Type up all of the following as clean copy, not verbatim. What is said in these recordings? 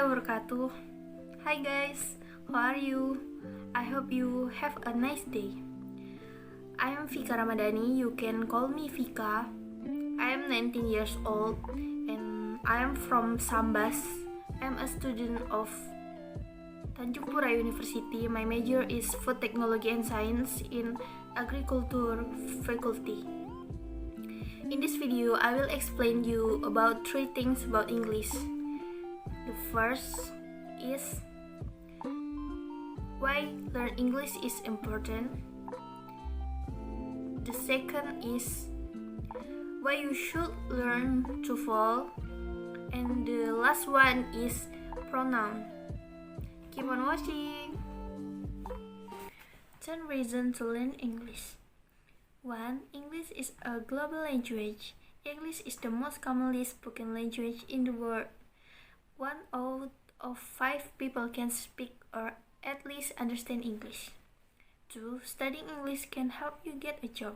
wabarakatuh. Hi guys, how are you? I hope you have a nice day. I am Fika Ramadhani, you can call me Fika. I am 19 years old and I am from Sambas. I am a student of Tanjung Pura University. My major is Food Technology and Science in Agriculture faculty. In this video, I will explain you about 3 things about English. The first is why learn English is important. The second is why you should learn TOEFL. And the last one is pronoun. Keep on watching. 10 reasons to learn English. 1. English is a global language. English is the most commonly spoken language in the world. 1 out of 5 people can speak or at least understand English. 2. Studying English can help you get a job.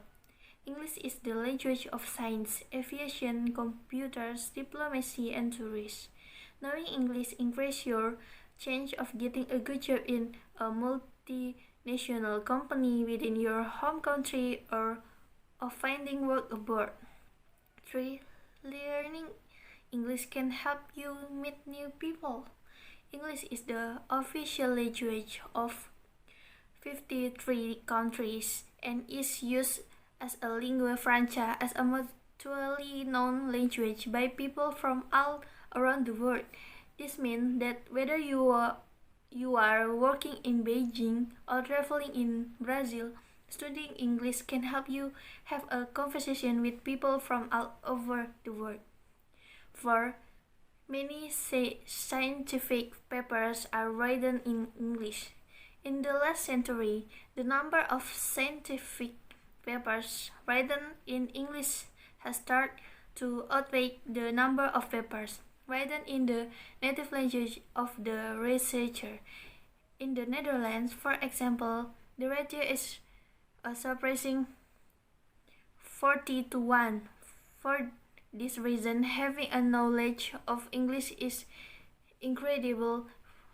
English is the language of science, aviation, computers, diplomacy, and tourism. Knowing English increases your chance of getting a good job in a multinational company within your home country or of finding work abroad. 3. Learning English can help you meet new people. English is the official language of 53 countries and is used as a lingua franca, as a mutually known language by people from all around the world. This means that whether you are working in Beijing or traveling in Brazil, studying English can help you have a conversation with people from all over the world. 4. Many scientific papers are written in English. In the last century, the number of scientific papers written in English has started to outweigh the number of papers written in the native language of the researcher. In the Netherlands, for example, the ratio is a surprising 40 to 1. For this reason, having a knowledge of English is incredibly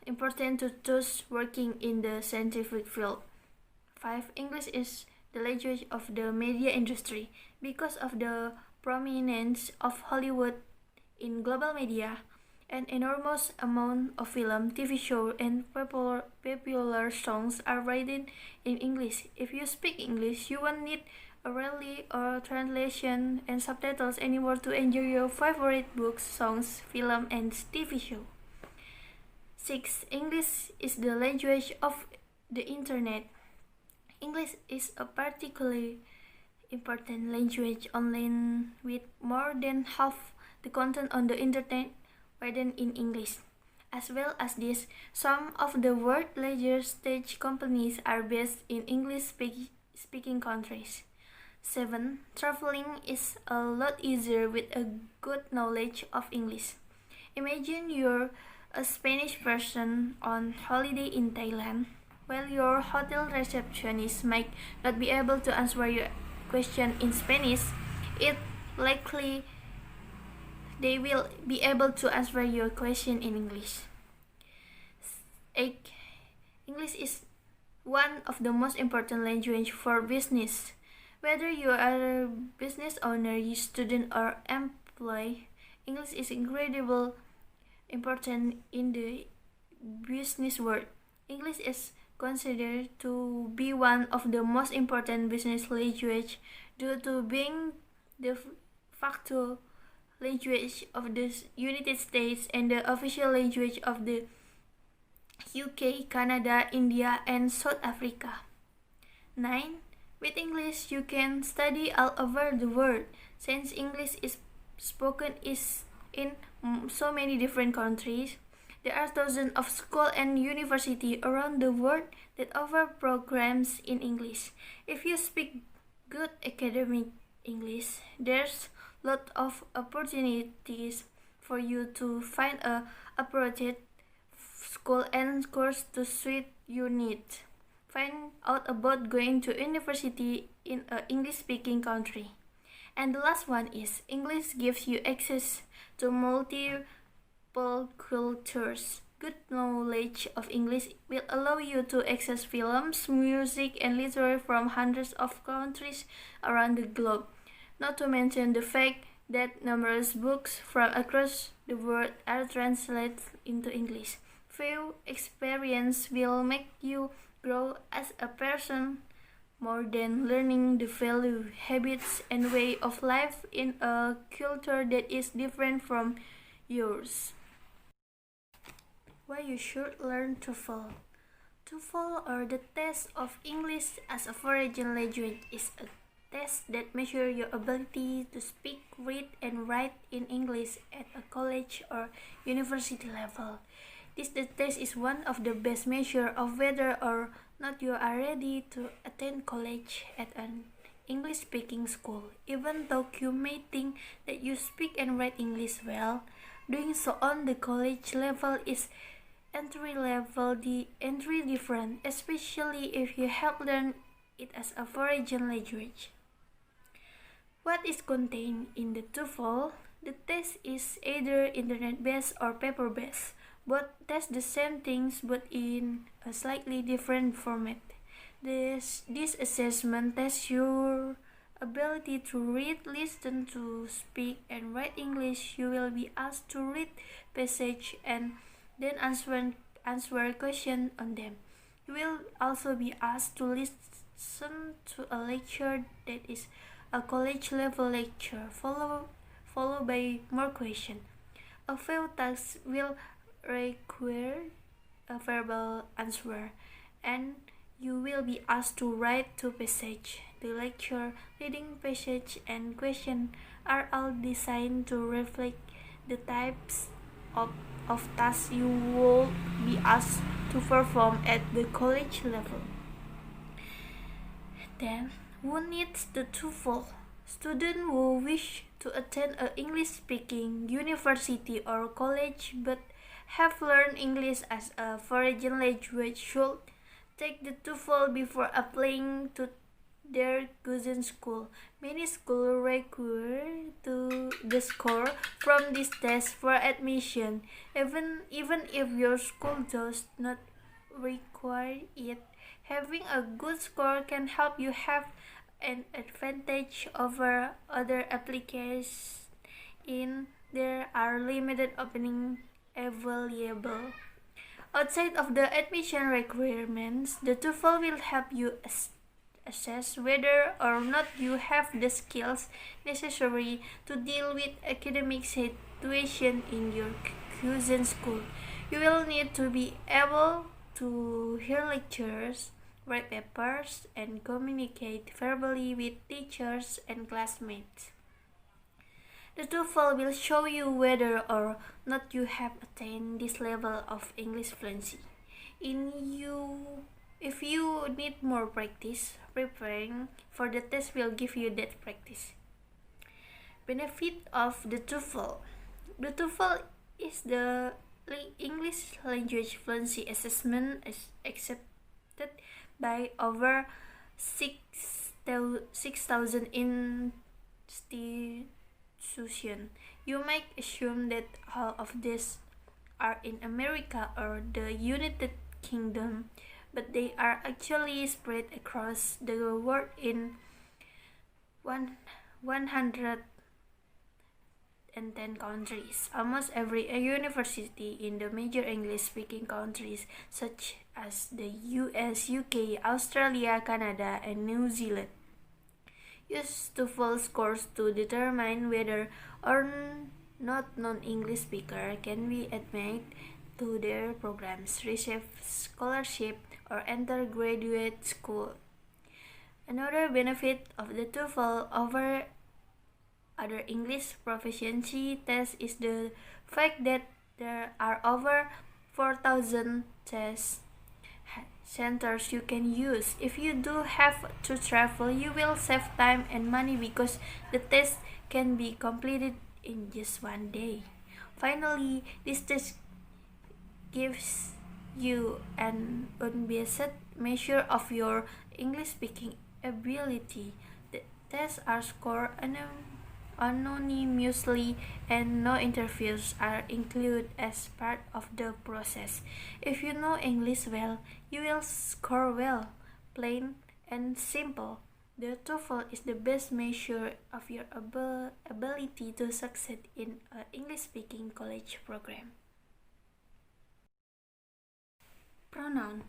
important to those working in the scientific field. 5. English is the language of the media industry. Because of the prominence of Hollywood in global media, an enormous amount of film, TV shows, and popular songs are written in English. If you speak English, you won't need a rally or translation and subtitles anymore to enjoy your favorite books, songs, film, and TV show. 6. English is the language of the internet. English is a particularly important language online, with more than half the content on the internet written in English. As well as this, some of the world's largest tech companies are based in English-speaking countries. 7. Traveling is a lot easier with a good knowledge of English. Imagine you're a Spanish person on holiday in Thailand. While your hotel receptionist might not be able to answer your question in Spanish, it likely they will be able to answer your question in English. 8. English is one of the most important languages for business. Whether you are a business owner, student, or employee, English is incredibly important in the business world. English is considered to be one of the most important business languages due to being the facto language of the United States and the official language of the UK, Canada, India, and South Africa. 9. With English, you can study all over the world. Since English is spoken in so many different countries, there are thousands of schools and universities around the world that offer programs in English. If you speak good academic English, there's lot of opportunities for you to find a appropriate school and course to suit your needs. Find out about going to university in an English-speaking country. And the last one is English gives you access to multiple cultures. Good knowledge of English will allow you to access films, music, and literature from hundreds of countries around the globe. Not to mention the fact that numerous books from across the world are translated into English. Few experience will make you grow as a person more than learning the value, habits, and way of life in a culture that is different from yours. Why you should learn TOEFL? TOEFL, or the test of English as a foreign language, is a test that measures your ability to speak, read, and write in English at a college or university level. This test is one of the best measures of whether or not you are ready to attend college at an English-speaking school. Even though you may think that you speak and write English well, doing so on the college level is entry different, especially if you have learned it as a foreign language. What is contained in the TOEFL? The test is either internet-based or paper-based. Both test the same things but in a slightly different format. This assessment tests your ability to read, listen to, speak, and write English. You will be asked to read passage and then answer questions on them. You will also be asked to listen to a lecture that is a college level lecture, followed by more questions. A few tasks will require a verbal answer, and you will be asked to write two passages. The lecture, reading passage, and question are all designed to reflect the types of tasks you will be asked to perform at the college level. Then, who needs the TOEFL? Students who wish to attend an English-speaking university or college but have learned English as a foreign language should take the TOEFL before applying to their chosen school. Many schools require the score from this test for admission. Even if your school does not require it, having a good score can help you have an advantage over other applicants there are limited openings available. Outside of the admission requirements, the TOEFL will help you assess whether or not you have the skills necessary to deal with academic situation in your chosen school. You will need to be able to hear lectures, write papers, and communicate verbally with teachers and classmates. The TOEFL will show you whether or not you have attained this level of English fluency. If you need more practice, preparing for the test will give you that practice. Benefit of the TOEFL. The TOEFL is the English language fluency assessment accepted by over 6,000 institutions. You might assume that all of these are in America or the United Kingdom, but they are actually spread across the world in 110 countries. Almost every university in the major English-speaking countries such as the US, UK, Australia, Canada, and New Zealand use TOEFL scores to determine whether or not non-English speakers can be admitted to their programs, receive scholarship, or enter graduate school. Another benefit of the TOEFL over other English proficiency tests is the fact that there are over 4,000 test centers you can use. If you do have to travel, you will save time and money because the test can be completed in just one day. Finally, this test gives you an unbiased measure of your English speaking ability. The tests are scored anonymously, and no interviews are included as part of the process. If you know English well, you will score well, plain and simple. The TOEFL is the best measure of your ability to succeed in an English-speaking college program. Pronoun.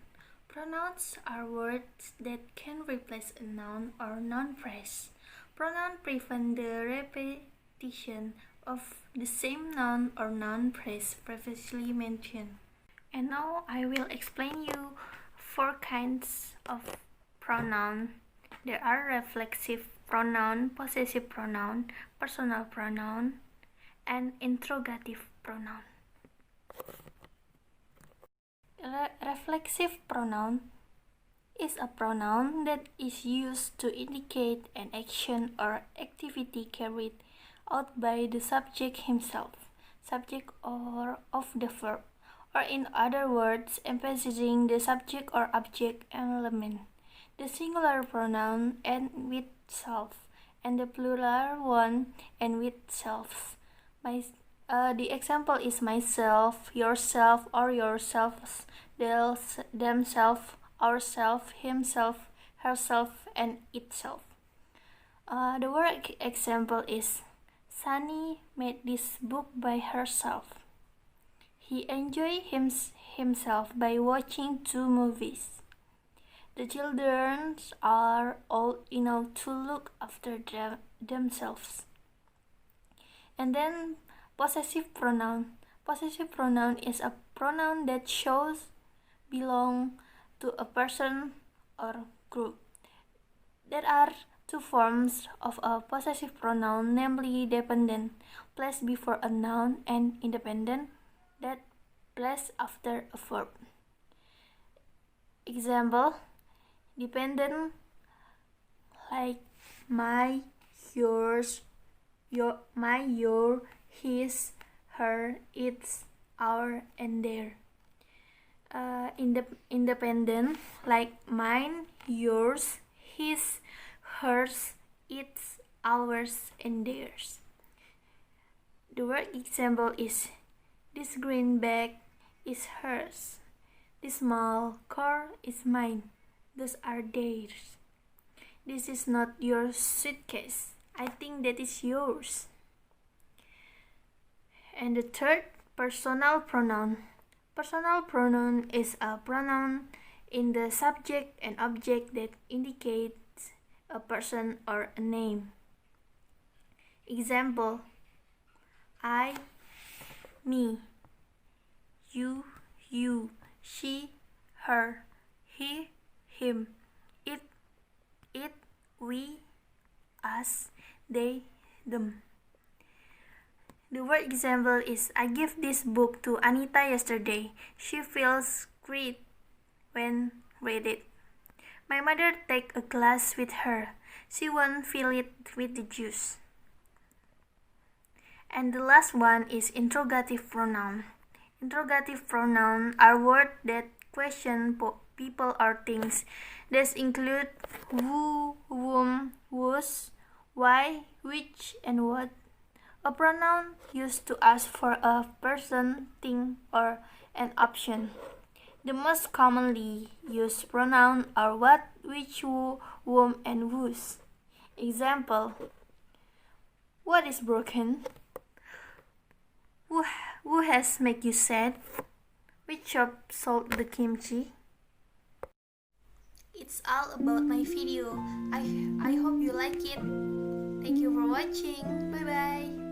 Pronouns are words that can replace a noun or noun phrase. Pronoun prevent the repetition of the same noun or noun phrase previously mentioned. And now I will explain you 4 kinds of pronoun. There are reflexive pronoun, possessive pronoun, personal pronoun, and interrogative pronoun. Reflexive pronoun is a pronoun that is used to indicate an action or activity carried out by the subject himself, subject or of the verb, or in other words, emphasizing the subject or object element. The singular pronoun end with self, and the plural one end with selves. The example is myself, yourself, or yourselves, themselves, ourself, himself, herself, and itself. The work example is Sunny made this book by herself. He enjoyed himself by watching 2 movies. The children are old enough to look after themselves. And then possessive pronoun. Possessive pronoun is a pronoun that shows belong to a person or group. There are 2 forms of a possessive pronoun, namely dependent, placed before a noun, and independent, that placed after a verb. Example, dependent like my, yours, your, his, her, its, our, and their. Independent like mine, yours, his, hers, its, ours, and theirs. The word example is this green bag is hers. This small car is mine. Those are theirs. This is not your suitcase. I think that is yours. And the third, personal pronoun. Personal pronoun is a pronoun in the subject and object that indicates a person or a name. Example, I, me, you, she, her, he, him, it, we, us, they, them. The word example is I gave this book to Anita yesterday. She feels great when read it. My mother take a glass with her. She won't fill it with the juice. And the last one is interrogative pronoun. Interrogative pronoun are words that question people or things. These include who, whom, whose, why, which, and what. A pronoun used to ask for a person, thing, or an option. The most commonly used pronouns are what, which, who, whom, and whose. Example, what is broken? Who has made you sad? Which shop sold the kimchi? It's all about my video. I hope you like it. Thank you for watching. Bye bye.